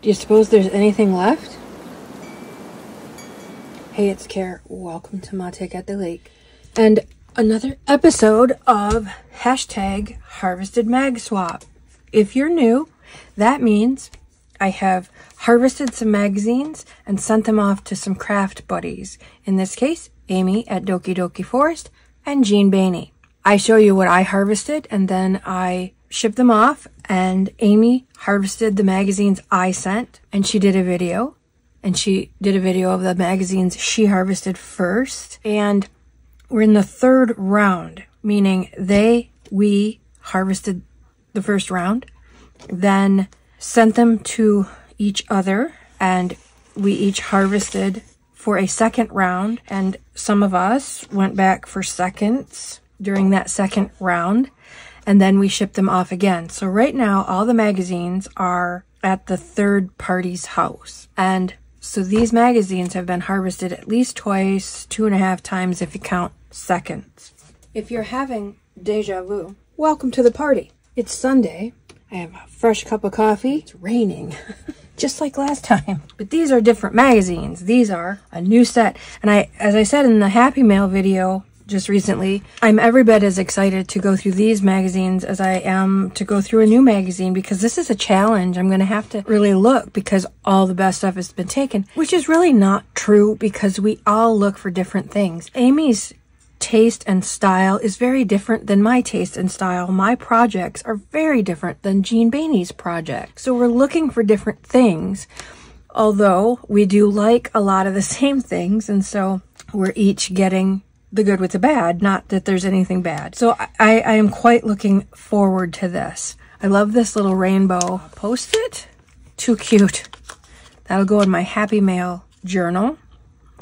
Do you suppose there's anything left? Hey, it's Care. Welcome to my take at the lake. And another episode of hashtag Harvested Mag Swap. If you're new, that means I have harvested some magazines and sent them off to some craft buddies. In this case, Amy at Doki Doki Forest and Jean Bainey. I show you what I harvested and then I ship them off, and Amy harvested the magazines I sent and she did a video. And she did a video of the magazines she harvested first. And we're in the third round, meaning we harvested the first round, then sent them to each other, and we each harvested for a second round. And some of us went back for seconds during that second round, and then we shipped them off again. So right now, all the magazines are at the third party's house. And so these magazines have been harvested at least twice, 2.5 times if you count seconds. If you're having deja vu, welcome to the party. It's Sunday. I have a fresh cup of coffee. It's raining, just like last time. But these are different magazines. These are a new set. And as I said in the Happy Mail video just recently, I'm every bit as excited to go through these magazines as I am to go through a new magazine, because this is a challenge. I'm going to have to really look because all the best stuff has been taken, which is really not true because we all look for different things. Amy's taste and style is very different than my taste and style. My projects are very different than Jean Bainey's project. So we're looking for different things, although we do like a lot of the same things. And so we're each getting the good with the bad, not that there's anything bad. So I am quite looking forward to this. I love this little rainbow post-it. Too cute. That'll go in my Happy Mail journal,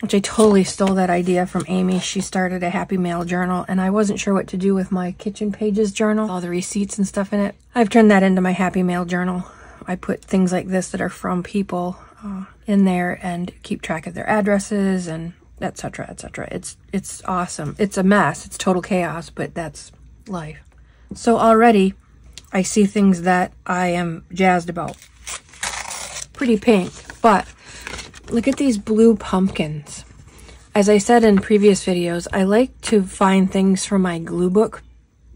which I totally stole that idea from Amy. She started a Happy Mail journal, and I wasn't sure what to do with my Kitchen Pages journal, all the receipts and stuff in it. I've turned that into my Happy Mail journal. I put things like this that are from people in there and keep track of their addresses and etc., etc. It's awesome. It's a mess. It's total chaos, but that's life. So already I see things that I am jazzed about. Pretty pink, but look at these blue pumpkins. As I said in previous videos, I like to find things from my glue book,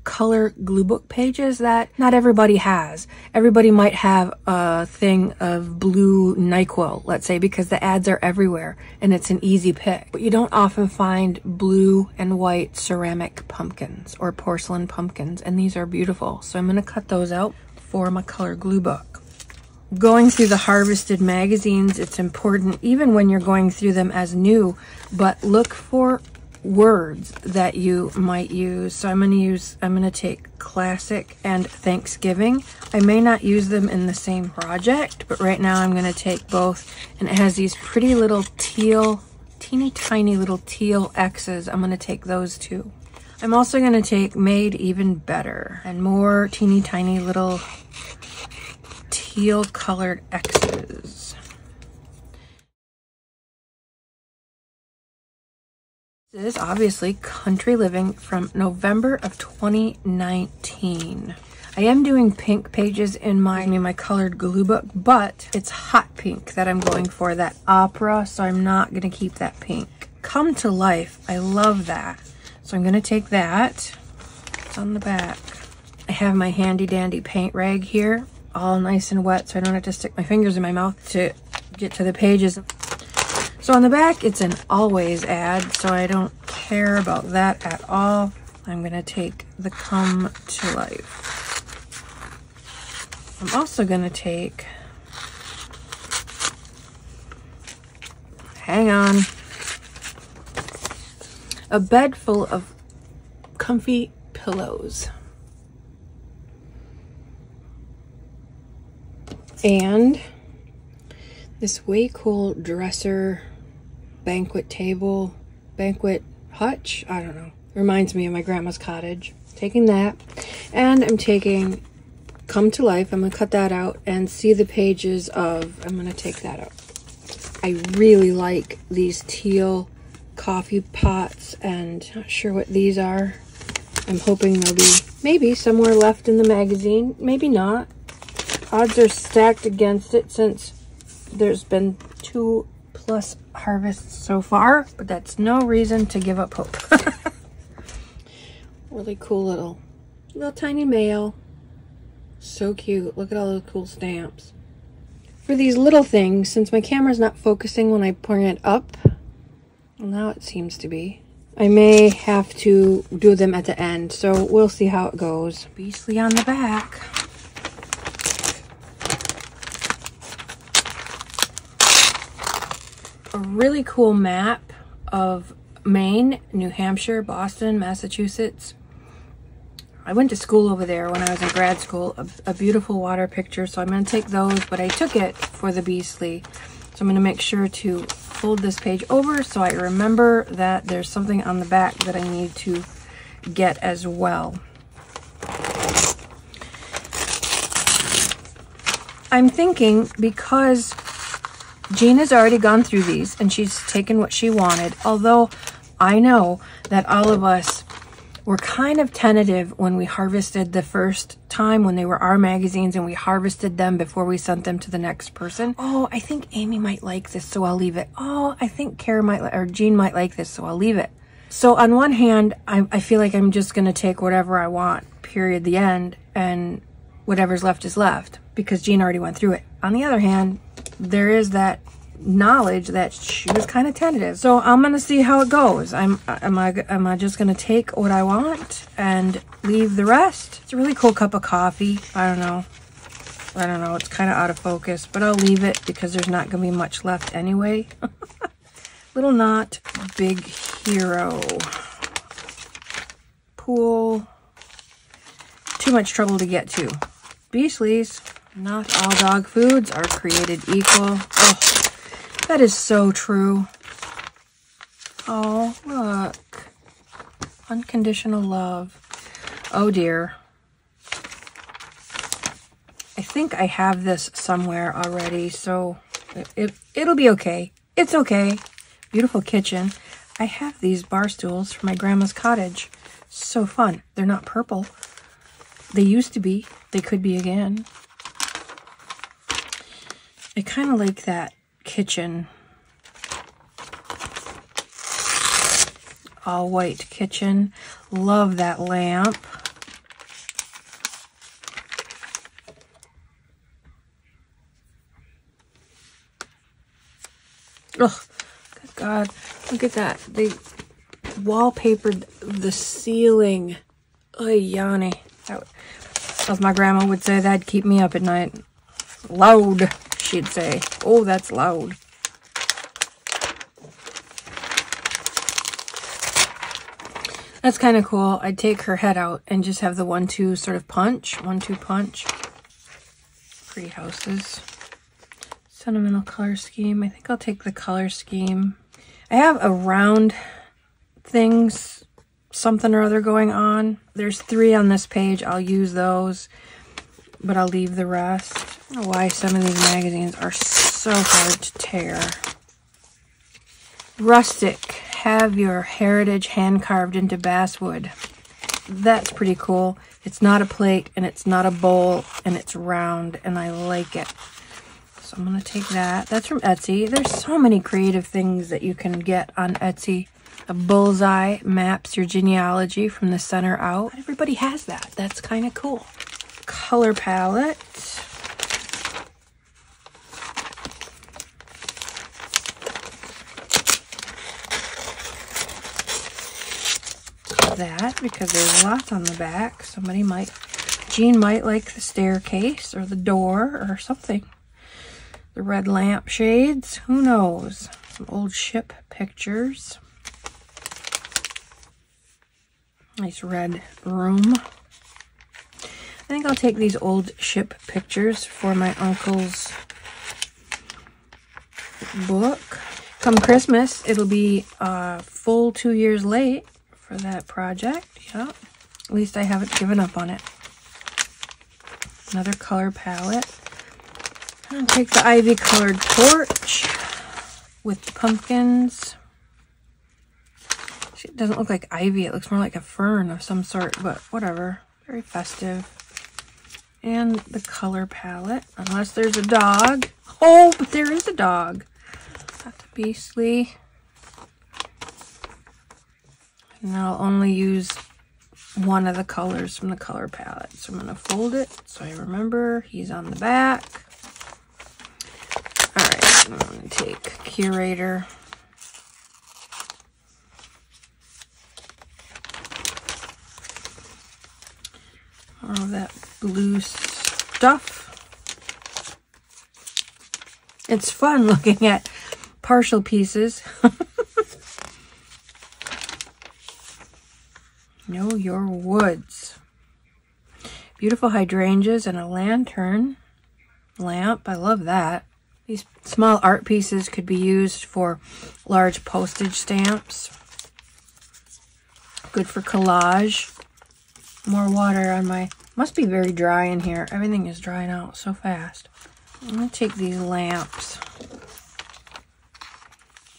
color glue book pages that not everybody has. Everybody might have a thing of blue NyQuil, let's say, because the ads are everywhere and it's an easy pick. But you don't often find blue and white ceramic pumpkins or porcelain pumpkins, and these are beautiful. So I'm going to cut those out for my color glue book. Going through the harvested magazines, it's important, even when you're going through them as new, but look for words that you might use. So I'm going to take classic and Thanksgiving. I may not use them in the same project, but right now I'm going to take both, and it has these pretty little teal, teeny tiny little teal X's. I'm going to take those too. I'm also going to take Made Even Better and more teeny tiny little teal colored X's. This is obviously Country Living from November of 2019. I am doing pink pages in my colored glue book, but it's hot pink that I'm going for, that opera, so I'm not going to keep that pink. Come to Life, I love that. So I'm going to take that. It's on the back. I have my handy dandy paint rag here, all nice and wet, so I don't have to stick my fingers in my mouth to get to the pages. So on the back, it's an always ad, so I don't care about that at all. I'm going to take the Come to Life. I'm also going to take, hang on, a bed full of comfy pillows. And this way cool dresser, banquet table, banquet hutch, I don't know. Reminds me of my grandma's cottage. Taking that, and I'm taking Come to Life. I'm going to cut that out and see the pages of, I'm going to take that out. I really like these teal coffee pots, and not sure what these are. I'm hoping there'll be maybe somewhere left in the magazine, maybe not. Odds are stacked against it since There's been 2+ harvests so far, but that's no reason to give up hope. Really cool little tiny mail. So cute. Look at all those cool stamps. For these little things, since my camera's not focusing when I point it up, well, now it seems to be, I may have to do them at the end, so we'll see how it goes. Beastly on the back. A really cool map of Maine, New Hampshire, Boston, Massachusetts. I went to school over there when I was in grad school. A beautiful water picture, so I'm going to take those, but I took it for the Beastly. So I'm going to make sure to fold this page over so I remember that there's something on the back that I need to get as well. I'm thinking, because Jean has already gone through these and she's taken what she wanted, although I know that all of us were kind of tentative when we harvested the first time, when they were our magazines and we harvested them before we sent them to the next person. Oh, I think Amy might like this, so I'll leave it. Oh, I think Kara might, or Jean might like this, so I'll leave it. So on one hand, I feel like I'm just going to take whatever I want, period, the end, and whatever's left is left, because Jean already went through it. On the other hand, there is that knowledge that she was kind of tentative, so I'm gonna see how it goes. Am I just gonna take what I want and leave the rest? It's a really cool cup of coffee. I don't know, it's kind of out of focus, but I'll leave it because there's not gonna be much left anyway. Little knot, big hero, pool, too much trouble to get to. Beastlies, not all dog foods are created equal. Oh, that is so true. Oh, look. Unconditional love. Oh dear. I think I have this somewhere already, so it'll be okay. It's okay. Beautiful kitchen. I have these bar stools from my grandma's cottage. So fun. They're not purple. They used to be. They could be again. I kind of like that kitchen. All white kitchen. Love that lamp. Oh, good God. Look at that. They wallpapered the ceiling. Oy, Yanni. As my grandma would say, that'd keep me up at night. Loud, she'd say. Oh, that's loud. That's kind of cool. I'd take her head out and just have the 1-2 sort of punch. 1-2 punch. Pretty houses. Sentimental color scheme. I think I'll take the color scheme. I have a round things, something or other going on. There's 3 on this page. I'll use those, but I'll leave the rest. I don't know why some of these magazines are so hard to tear. Rustic. Have your heritage hand carved into basswood. That's pretty cool. It's not a plate and it's not a bowl and it's round and I like it. So I'm going to take that. That's from Etsy. There's so many creative things that you can get on Etsy. A bullseye maps your genealogy from the center out. Everybody has that. That's kind of cool. Color palette. That, because there's lots on the back. Jean might like the staircase or the door or something. The red lamp shades, who knows? Some old ship pictures. Nice red room. I think I'll take these old ship pictures for my uncle's book. Come Christmas, it'll be a full 2 years late for that project. Yeah, at least I haven't given up on it. Another color palette. And I'll take the ivy colored porch with the pumpkins. It doesn't look like ivy, it looks more like a fern of some sort, but whatever. Very festive. And the color palette, unless there's a dog. Oh, but there is a dog. That's beastly. And I'll only use one of the colors from the color palette. So I'm going to fold it so I remember he's on the back. All right, I'm going to take Curator. All of that blue stuff. It's fun looking at partial pieces. Know your woods. Beautiful hydrangeas and a lantern lamp. I love that. These small art pieces could be used for large postage stamps. Good for collage. More water on my... Must be very dry in here. Everything is drying out so fast. I'm going to take these lamps.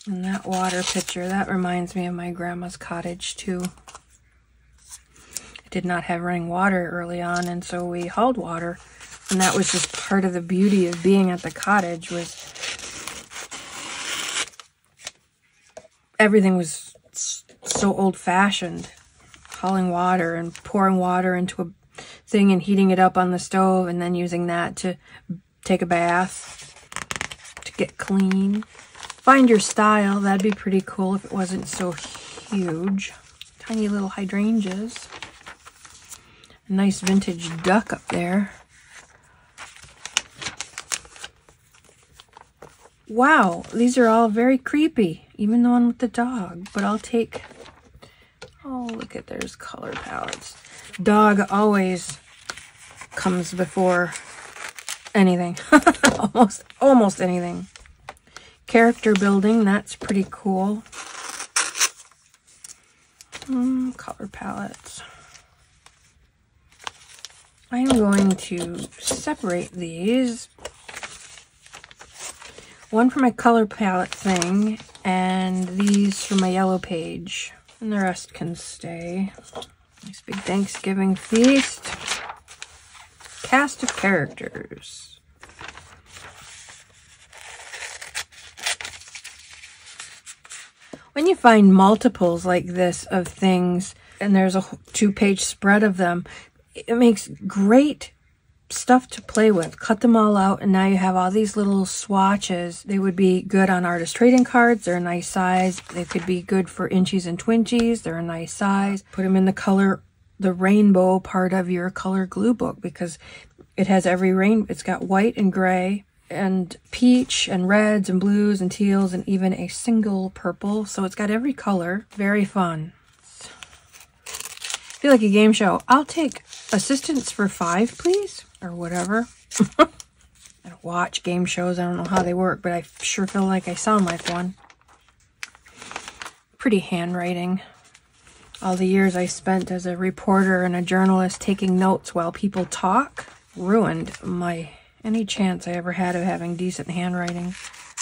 And that water pitcher, that reminds me of my grandma's cottage too. Did not have running water early on, and so we hauled water, and that was just part of the beauty of being at the cottage. Was everything was so old-fashioned, hauling water and pouring water into a thing and heating it up on the stove and then using that to take a bath to get clean. Find your style. That'd be pretty cool if it wasn't so huge. Tiny little hydrangeas. Nice vintage duck up there. Wow, these are all very creepy, even the one with the dog. But I'll take... Oh, look at there's color palettes. Dog always comes before anything. almost anything. Character building, that's pretty cool. Color palettes. I'm going to separate these. One for my color palette thing, and these for my yellow page. And the rest can stay. Nice big Thanksgiving feast. Cast of characters. When you find multiples like this of things, and there's a 2-page spread of them, it makes great stuff to play with. Cut them all out, and now you have all these little swatches. They would be good on artist trading cards. They're a nice size. They could be good for inchies and twinchies. They're a nice size. Put them in the color, the rainbow part of your color glue book, because it has every it's got white and gray and peach and reds and blues and teals and even a single purple. So it's got every color. Very fun. Feel like a game show. I'll take assistance for 5, please, or whatever. I don't watch game shows. I don't know how they work, but I sure feel like I sound like one. Pretty handwriting. All the years I spent as a reporter and a journalist taking notes while people talk ruined any chance I ever had of having decent handwriting.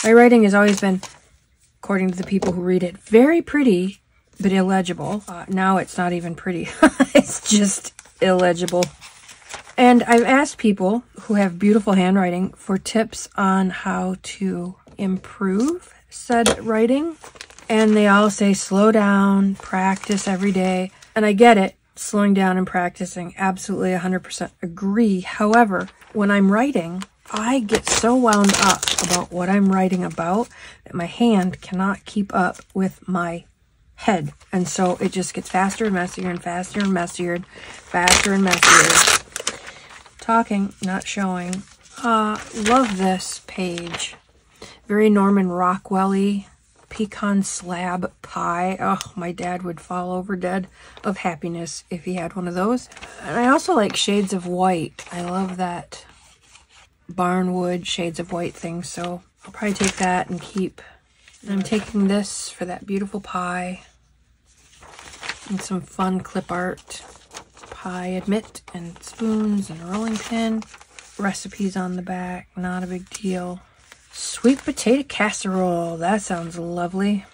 My writing has always been, according to the people who read it, very pretty, but illegible. Now it's not even pretty. It's just illegible. And I've asked people who have beautiful handwriting for tips on how to improve said writing. And they all say slow down, practice every day. And I get it, slowing down and practicing, absolutely 100% agree. However, when I'm writing, I get so wound up about what I'm writing about that my hand cannot keep up with my head, and so it just gets faster and messier and faster and messier, faster and messier. Talking, not showing. Love this page. Very Norman Rockwell-y. Pecan slab pie. Oh, my dad would fall over dead of happiness if he had one of those. And I also like shades of white. I love that barnwood shades of white thing, so I'll probably take that and keep. And I'm taking this for that beautiful pie. And some fun clip art. Pie admit and spoons and a rolling pin. Recipes on the back, not a big deal. Sweet potato casserole, that sounds lovely.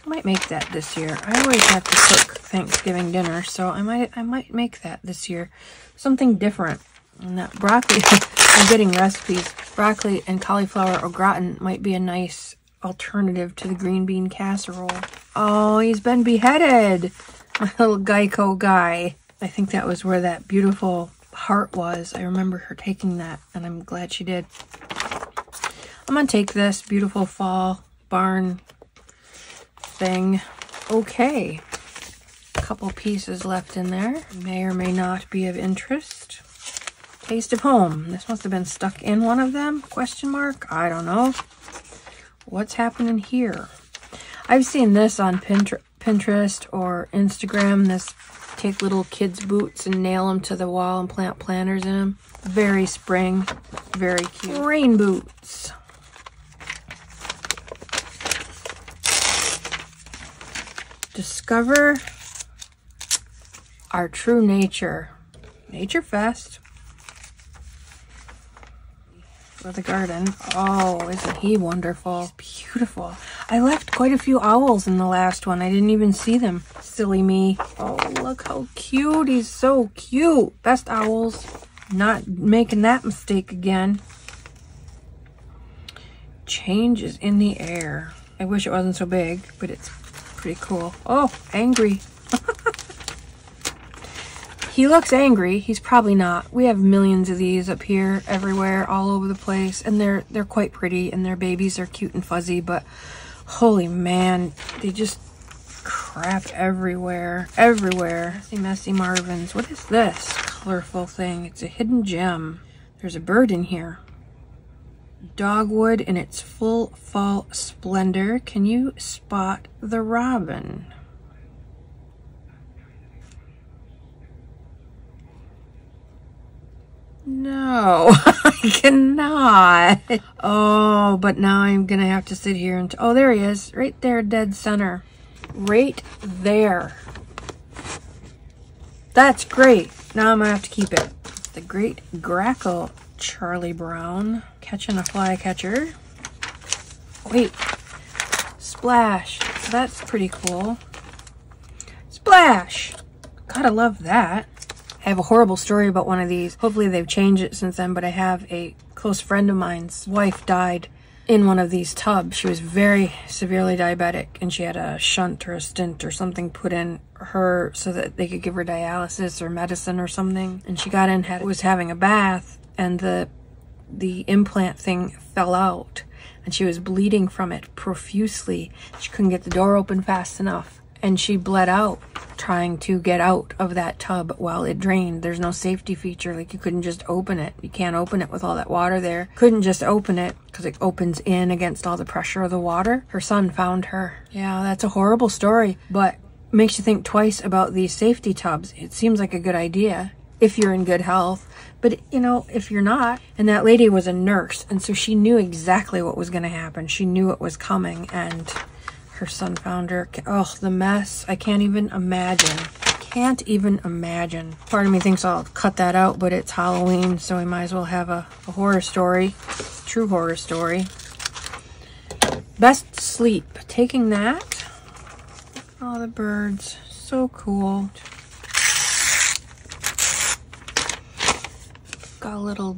I might make that this year. I always have to cook Thanksgiving dinner, so I might make that this year. Something different. And that broccoli, I'm getting recipes. Broccoli and cauliflower au gratin might be a nice alternative to the green bean casserole. Oh, he's been beheaded. My little Geico guy. I think that was where that beautiful heart was. I remember her taking that, and I'm glad she did. I'm gonna take this beautiful fall barn thing. Okay. A couple pieces left in there. May or may not be of interest. Taste of home. This must have been stuck in one of them? Question mark? I don't know. What's happening here? I've seen this on Pinterest or Instagram. This take little kids' boots and nail them to the wall and plant planters in them. Very spring. Very cute. Rain boots. Discover our true nature. Nature Fest. For the garden. Oh, isn't he wonderful? He's beautiful. I left quite a few owls in the last one. I didn't even see them. Silly me. Oh, look how cute. He's so cute. Best owls. Not making that mistake again. Change is in the air. I wish it wasn't so big, but it's pretty cool. Oh, angry. He looks angry. He's probably not. We have millions of these up here, everywhere, all over the place, and they're quite pretty, and their babies are cute and fuzzy, but holy man, they just crap everywhere. Everywhere. Messy Marvins. What is this colorful thing? It's a hidden gem. There's a bird in here. Dogwood in its full fall splendor. Can you spot the robin? No, I cannot. Oh, but now I'm gonna have to sit here and... Oh, there he is. Right there, dead center. Right there. That's great. Now I'm gonna have to keep it. The great grackle Charlie Brown. Catching a flycatcher. Wait. Splash. That's pretty cool. Splash! Gotta love that. I have a horrible story about one of these. Hopefully they've changed it since then, but I have a close friend of mine's wife died in one of these tubs. She was very severely diabetic, and she had a shunt or a stent or something put in her so that they could give her dialysis or medicine or something. And she got in, was having a bath, and the implant thing fell out, and she was bleeding from it profusely. She couldn't get the door open fast enough, and she bled out trying to get out of that tub while it drained. There's no safety feature. Like, you couldn't just open it. You can't open it with all that water there. Couldn't just open it because it opens in against all the pressure of the water. Her son found her. Yeah, that's a horrible story, but makes you think twice about these safety tubs. It seems like a good idea if you're in good health, but you know, if you're not. And that lady was a nurse, and so she knew exactly what was going to happen. She knew it was coming, and her son found her. Oh, the mess. I can't even imagine. Can't even imagine. Part of me thinks I'll cut that out, but it's Halloween, so we might as well have a horror story. True horror story. Best sleep. Taking that. Oh, the birds. So cool. Got a little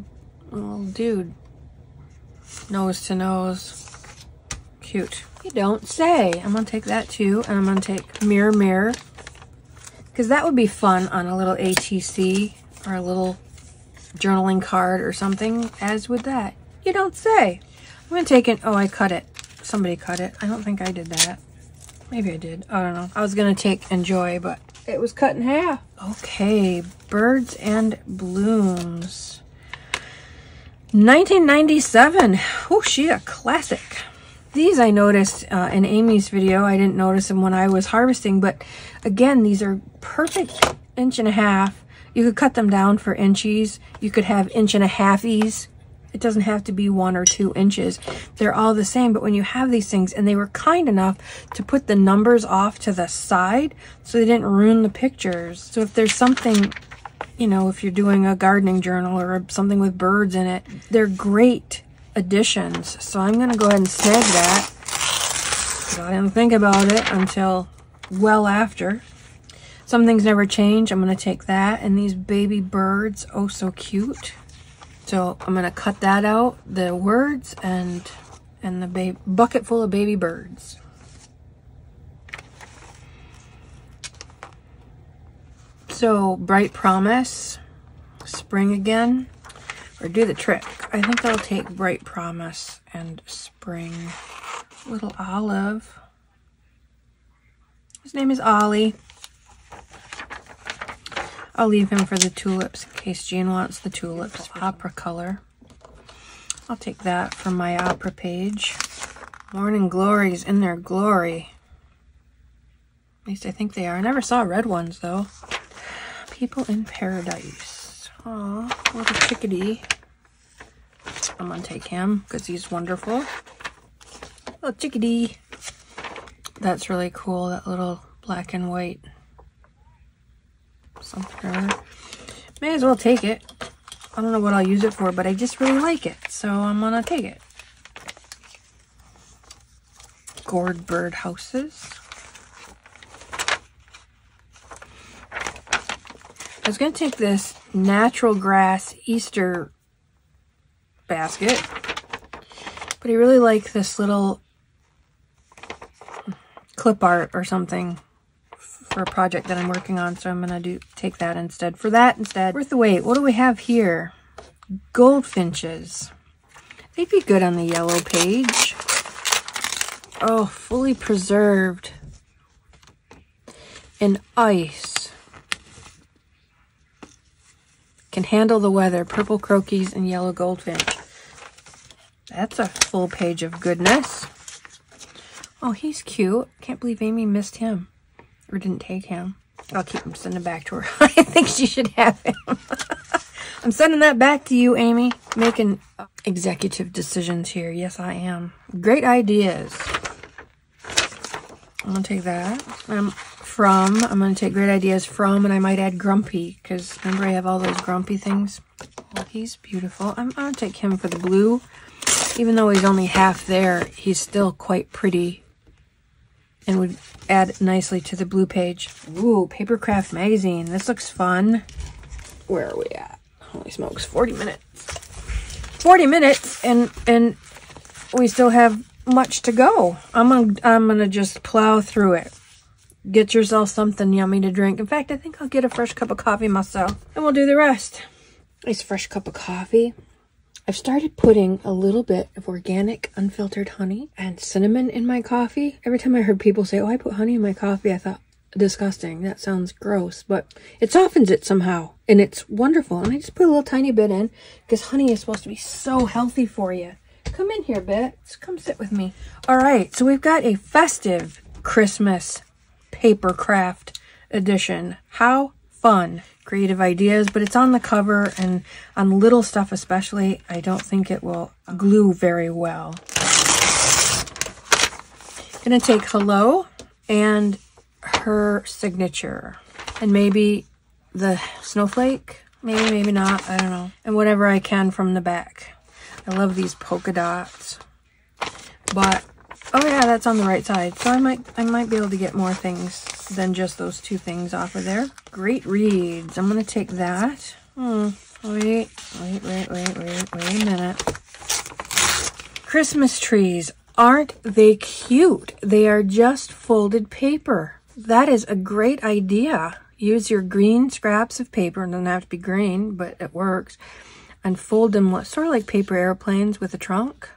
dude. Nose to nose. Cute. You don't say. I'm gonna take that too, and I'm gonna take mirror mirror, because that would be fun on a little ATC or a little journaling card or something, as with that. You don't say. I'm gonna take it. Oh, I cut it. Somebody cut it. I don't think I did that. Maybe I did. I don't know. I was gonna take enjoy, but it was cut in half. Okay, Birds and Blooms. 1997. Oh, she a classic. These I noticed in Amy's video. I didn't notice them when I was harvesting, but again, these are perfect 1.5 inches. You could cut them down for inches. You could have 1.5 inches. It doesn't have to be 1 or 2 inches. They're all the same, but when you have these things, and they were kind enough to put the numbers off to the side so they didn't ruin the pictures. So if there's something, you know, if you're doing a gardening journal or something with birds in it, they're great additions. So I'm going to go ahead and snag that. I didn't think about it until well after. Some things never change. I'm going to take that and these baby birds. Oh, so cute. So I'm going to cut that out, the words and the bucket full of baby birds. So Bright Promise, spring again, or do the trick. I think I'll take Bright Promise and spring. Little Olive. His name is Ollie. I'll leave him for the tulips in case Jean wants the tulips. Opera color. I'll take that from my opera page. Morning Glories in their glory. At least I think they are. I never saw red ones though. People in Paradise. Aw, little chickadee. I'm gonna take him because he's wonderful. Little chickadee. That's really cool, that little black and white something or other. May as well take it. I don't know what I'll use it for, but I just really like it, so I'm gonna take it. Gourd bird houses. I was gonna take this natural grass Easter basket, but I really like this little clip art or something for a project that I'm working on, so I'm gonna take that instead. For that instead, worth the wait. What do we have here? Goldfinches. They'd be good on the yellow page. Oh, fully preserved in ice. Can handle the weather. Purple croquis and yellow goldfinch. That's a full page of goodness. Oh, he's cute. Can't believe Amy missed him. Or didn't take him. I'll keep him, send him back to her. I think she should have him. I'm sending that back to you, Amy. Making executive decisions here. Yes, I am. Great ideas. I'm going to take that. I'm going to take great ideas from, and I might add grumpy, because remember I have all those grumpy things. Well, he's beautiful. I'm going to take him for the blue. Even though he's only half there, he's still quite pretty and would add nicely to the blue page. Ooh, Papercraft magazine. This looks fun. Where are we at? Holy smokes, 40 minutes. 40 minutes and we still have much to go. I'm gonna just plow through it. Get yourself something yummy to drink. In fact, I think I'll get a fresh cup of coffee myself and we'll do the rest. Nice fresh cup of coffee. I've started putting a little bit of organic unfiltered honey and cinnamon in my coffee. Every time I heard people say, oh, I put honey in my coffee, I thought, disgusting. That sounds gross, but it softens it somehow and it's wonderful. And I just put a little tiny bit in because honey is supposed to be so healthy for you. Come in here, Bits. Come sit with me. All right, so we've got a festive Christmas paper craft edition. How fun. Creative ideas, but it's on the cover and on little stuff especially, I don't think it will glue very well. Gonna take hello and her signature and maybe the snowflake, maybe not, I don't know, and whatever I can from the back. I love these polka dots, but oh yeah, that's on the right side, so I might be able to get more things than just those two things off of there. Great reads. I'm gonna take that. Wait a minute. Christmas trees. Aren't they cute? They are just folded paper. That is a great idea. Use your green scraps of paper, and it doesn't have to be green, but it works, and fold them sort of like paper airplanes with a trunk.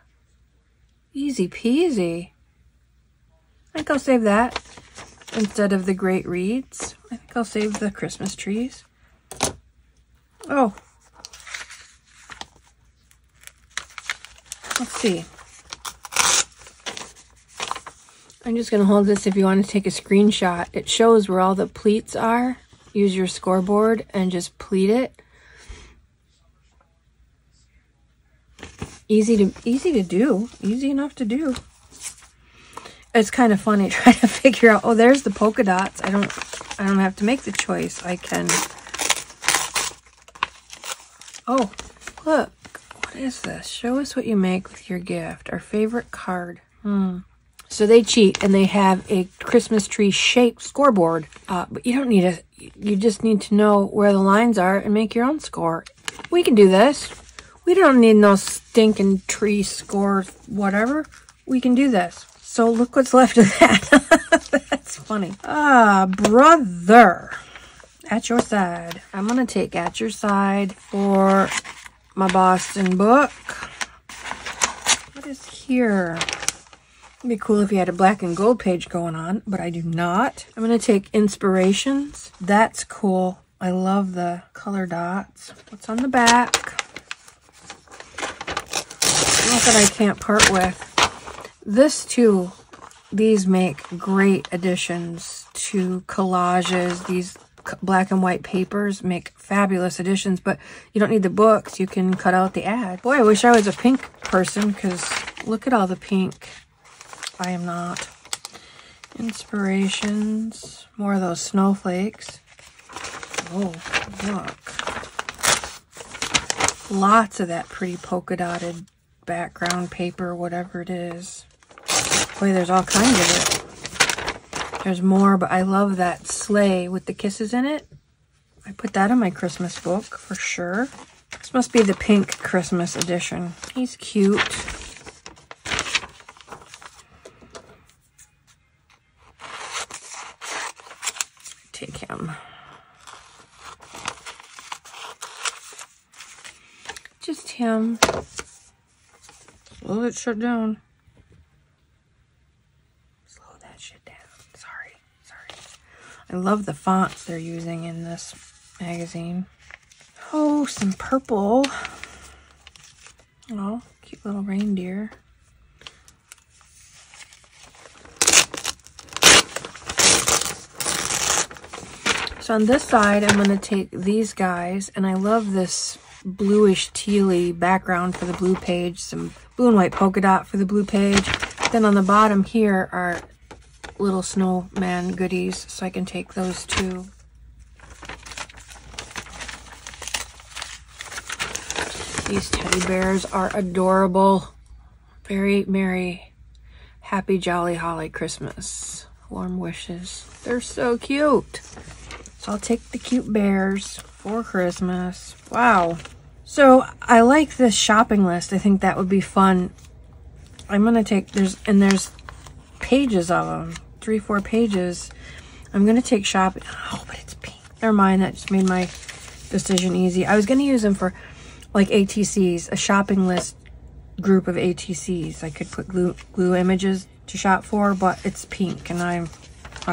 Easy peasy. I think I'll save that instead of the great reads. I think I'll save the Christmas trees. Oh. Let's see. I'm just going to hold this if you want to take a screenshot. It shows where all the pleats are. Use your scoreboard and just pleat it. Easy to do. Easy enough to do. It's kind of funny trying to figure out, oh, there's the polka dots. I don't have to make the choice. I can. Oh, look. What is this? Show us what you make with your gift. Our favorite card. So they cheat and they have a Christmas tree shaped scoreboard. But you don't need a, you just need to know where the lines are and make your own score. We can do this. We don't need no stinking tree score, whatever. We can do this. So look what's left of that. That's funny. Brother. At your side. I'm going to take At Your Side for my Boston book. What is here? It'd be cool if you had a black and gold page going on, but I do not. I'm going to take Inspirations. That's cool. I love the color dots. What's on the back? Not that I can't part with. This too, these make great additions to collages. These black and white papers make fabulous additions, but you don't need the books. You can cut out the ad. Boy, I wish I was a pink person, because look at all the pink. I am not. Inspirations. More of those snowflakes. Oh, look. Lots of that pretty polka dotted background paper, whatever it is. Boy, there's all kinds of it. There's more, but I love that sleigh with the kisses in it. I put that in my Christmas book for sure. This must be the pink Christmas edition. He's cute. Take him. Just him. Slow it shut down. Slow that shit down. Sorry. I love the fonts they're using in this magazine. Oh, some purple. Oh, cute little reindeer. So on this side, I'm going to take these guys, and I love this bluish tealy background for the blue page, some blue and white polka dot for the blue page. Then on the bottom here are little snowman goodies, so I can take those too. These teddy bears are adorable. Very merry, happy, jolly, holly Christmas. Warm wishes. They're so cute. So I'll take the cute bears for Christmas. Wow. So I like this shopping list. I think that would be fun. I'm going to take, there's pages of them. 3-4 pages. I'm going to take shopping. Oh, but it's pink. Never mind. That just made my decision easy. I was going to use them for like ATCs, a shopping list group of ATCs. I could put glue images to shop for, but it's pink and I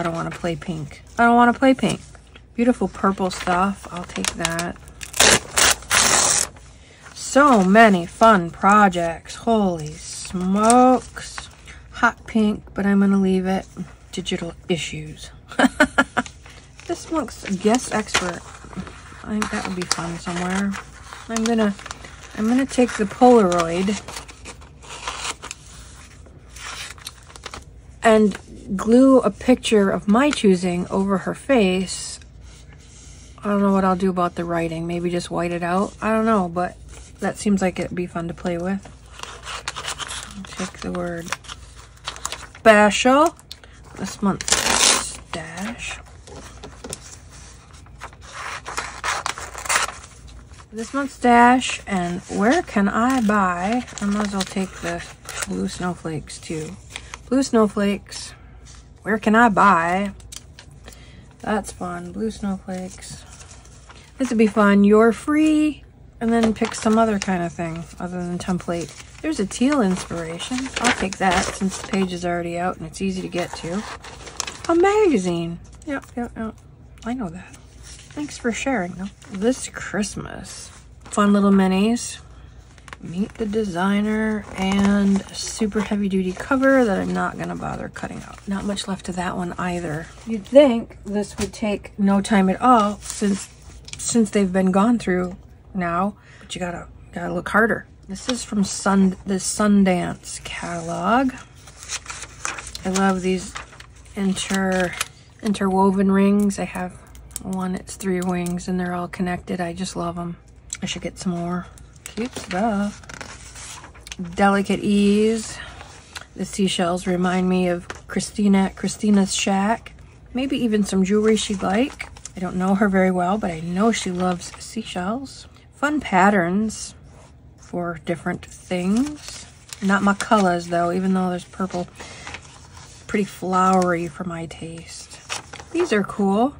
don't want to play pink. I don't want to play pink. Beautiful purple stuff. I'll take that. So many fun projects. Holy smokes. Hot pink, but I'm going to leave it. Digital issues. This looks guest expert. I think that would be fun somewhere. I'm gonna take the Polaroid and glue a picture of my choosing over her face. I don't know what I'll do about the writing. Maybe just white it out. I don't know, but that seems like it'd be fun to play with. I'll take the word special. This month's stash. This month's stash, and where can I buy? I might as well take the blue snowflakes too. Blue snowflakes. Where can I buy? That's fun. Blue snowflakes. This would be fun. You're free. And then pick some other kind of thing other than template. There's a teal inspiration. I'll take that since the page is already out and it's easy to get to. A magazine. Yep. I know that. Thanks for sharing, though. This Christmas. Fun little minis. Meet the designer and a super heavy duty cover that I'm not gonna bother cutting out. Not much left of that one either. You'd think this would take no time at all since they've been gone through now, but you gotta look harder. This is from the Sundance catalog. I love these interwoven rings. I have one, it's 3 wings and they're all connected. I just love them. I should get some more. Cute stuff. Delicate Ease. The seashells remind me of Christina's shack. Maybe even some jewelry she'd like. I don't know her very well, but I know she loves seashells. Fun patterns for different things. Not McCullough's though, even though there's purple. Pretty flowery for my taste. These are cool.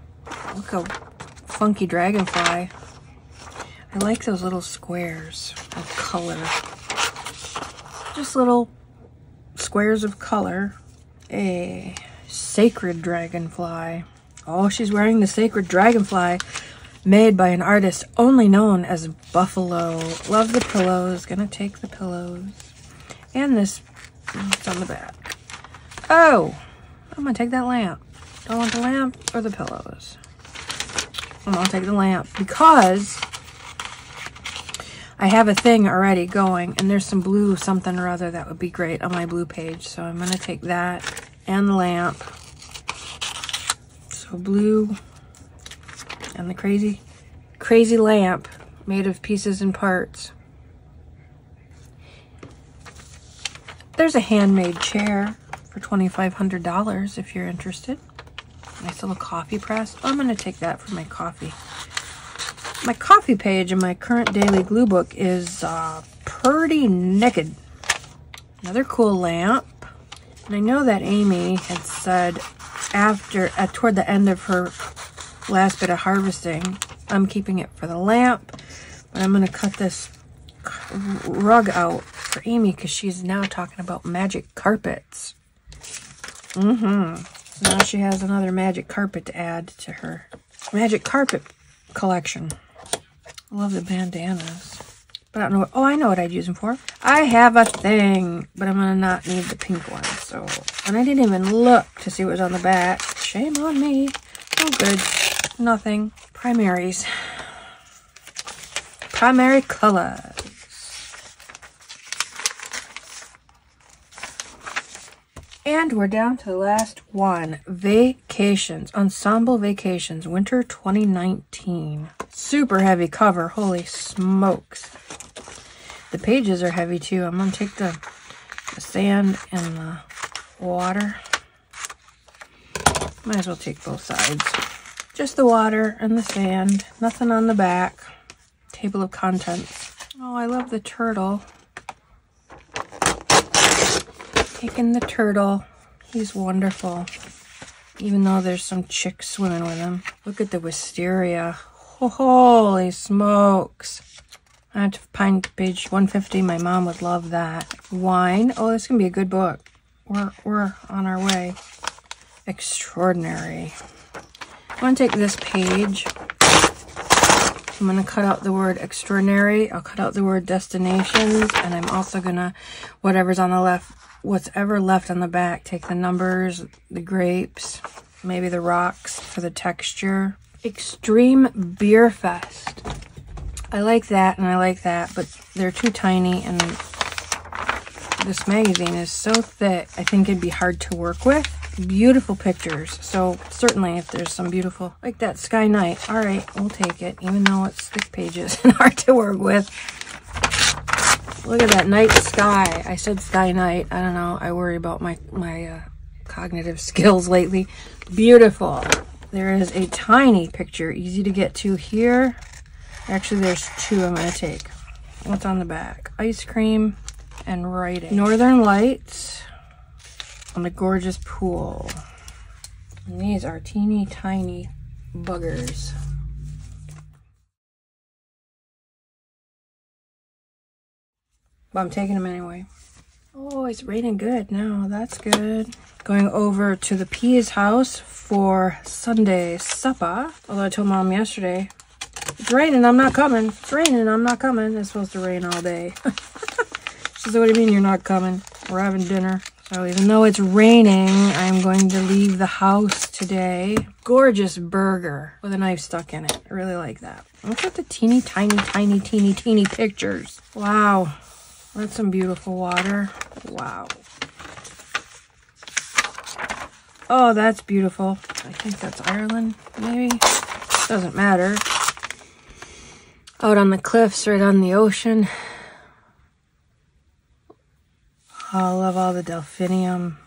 Look how funky dragonfly. I like those little squares of color. Just little squares of color. A sacred dragonfly. Oh, she's wearing the sacred dragonfly made by an artist only known as Buffalo. Love the pillows. Gonna take the pillows. And this, it's on the back. Oh, I'm gonna take that lamp. Do I want the lamp or the pillows? I'm gonna take the lamp because I have a thing already going and there's some blue something or other that would be great on my blue page. So I'm gonna take that and the lamp. So blue and the crazy lamp made of pieces and parts. There's a handmade chair for $2,500 if you're interested. Nice little coffee press. Oh, I'm going to take that for my coffee. My coffee page in my current daily glue book is pretty naked. Another cool lamp. And I know that Amy had said toward the end of her last bit of harvesting, I'm keeping it for the lamp, but I'm going to cut this rug out for Amy because she's now talking about magic carpets. Now she has another magic carpet to add to her magic carpet collection. I love the bandanas. But I don't know what, oh, I know what I'd use them for. I have a thing, but I'm gonna not need the pink one. So, and I didn't even look to see what was on the back. Shame on me. Oh, good. Nothing. Primaries. Primary colors. And we're down to the last one. Vacations. Ensemble Vacations. Winter 2019. Super heavy cover. Holy smokes. The pages are heavy too. I'm going to take the sand and the water. Might as well take both sides. Just the water and the sand. Nothing on the back. Table of contents. Oh, I love the turtle. Taking the turtle. He's wonderful. Even though there's some chick swimming with him. Look at the wisteria. Holy smokes. I have to find page 150. My mom would love that. Wine. Oh, this can be a good book. We're on our way. Extraordinary. I'm going to take this page. I'm going to cut out the word extraordinary. I'll cut out the word destinations. And I'm also going to, whatever's on the left, whatever left on the back, take the numbers, the grapes, maybe the rocks for the texture. Extreme Beer Fest. I like that and I like that, but they're too tiny and this magazine is so thick, I think it'd be hard to work with. Beautiful pictures. So certainly if there's some beautiful, like that Sky Night, all right, we'll take it, even though it's thick pages and hard to work with. Look at that night sky. I said Sky Night. I don't know. I worry about my cognitive skills lately. Beautiful. There is a tiny picture, easy to get to here. Actually, there's two I'm going to take. What's on the back? Ice cream and writing. Northern Lights on the gorgeous pool. And these are teeny tiny buggers. But I'm taking them anyway. Oh, it's raining good now. That's good. Going over to the Pea's house for Sunday supper. Although I told Mom yesterday, it's raining, I'm not coming. It's raining, I'm not coming. It's supposed to rain all day. She said, what do you mean you're not coming? We're having dinner. So even though it's raining, I'm going to leave the house today. Gorgeous burger with a knife stuck in it. I really like that. Look at the teeny tiny pictures. Wow. That's some beautiful water. Wow. Oh, that's beautiful. I think that's Ireland, maybe. Doesn't matter. Out on the cliffs, right on the ocean. Oh, I love all the delphinium.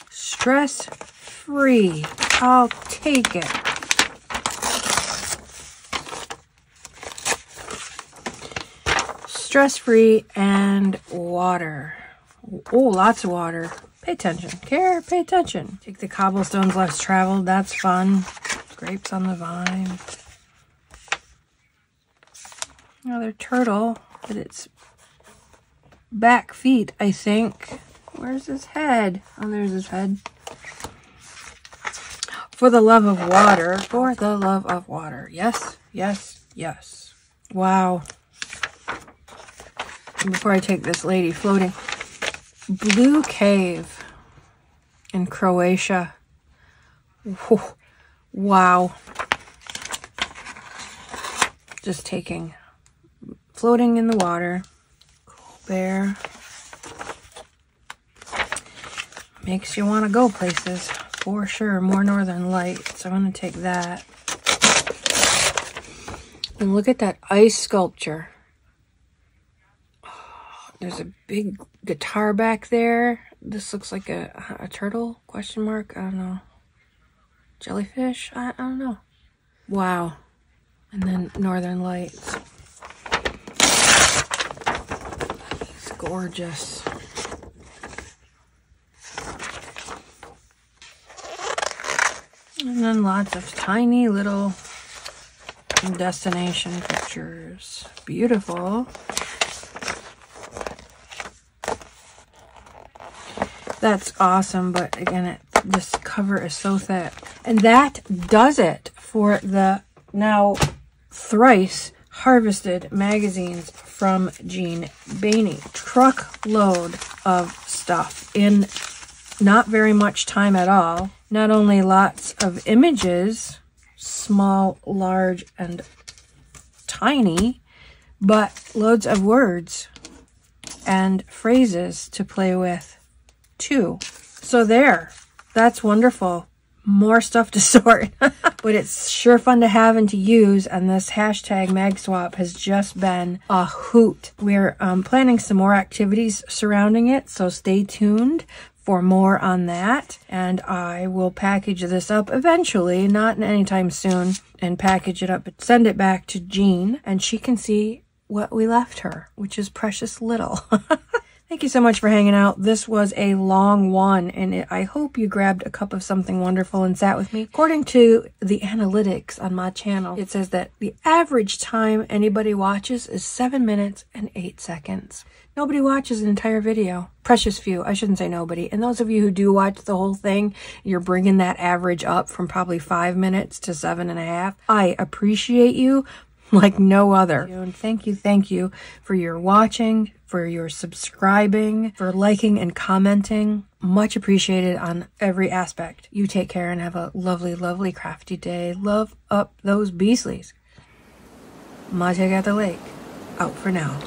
Stress-free. I'll take it. Stress-free and water. Oh, lots of water. Pay attention. Care, pay attention. Take the cobblestones less traveled. That's fun. Grapes on the vine. Another turtle with its back feet, I think. Where's his head? Oh, there's his head. For the love of water. For the love of water. Yes, yes, yes. Wow. Before I take this lady floating. Blue cave in Croatia. Wow. Just floating in the water. Cool bear. Makes you want to go places, for sure. More northern lights. I'm going to take that. And look at that ice sculpture. There's a big guitar back there. This looks like a turtle, question mark. I don't know. Jellyfish? I don't know. Wow. And then northern lights. It's gorgeous. And then lots of tiny little destination pictures. Beautiful. That's awesome, but again, this cover is so thick. And that does it for the now thrice harvested magazines from Jean Baney. Truckload of stuff in not very much time at all. Not only lots of images, small, large, and tiny, but loads of words and phrases to play with too. So there, that's wonderful. More stuff to sort, but it's sure fun to have and to use, and this hashtag MagSwap has just been a hoot. We're planning some more activities surrounding it, so stay tuned for more on that, and I will package this up eventually, not anytime soon, and package it up and send it back to Jean, and she can see what we left her, which is precious little. Thank you so much for hanging out. This was a long one, and I hope you grabbed a cup of something wonderful and sat with me. According to the analytics on my channel, it says that the average time anybody watches is 7 minutes and 8 seconds. Nobody watches an entire video. Precious few. I shouldn't say nobody. And those of you who do watch the whole thing, you're bringing that average up from probably 5 minutes to 7.5. I appreciate you like no other. And thank you for your watching, for your subscribing, for liking and commenting. Much appreciated on every aspect. You take care and have a lovely, lovely crafty day. Love up those Beasleys. Matek at the lake. Out for now.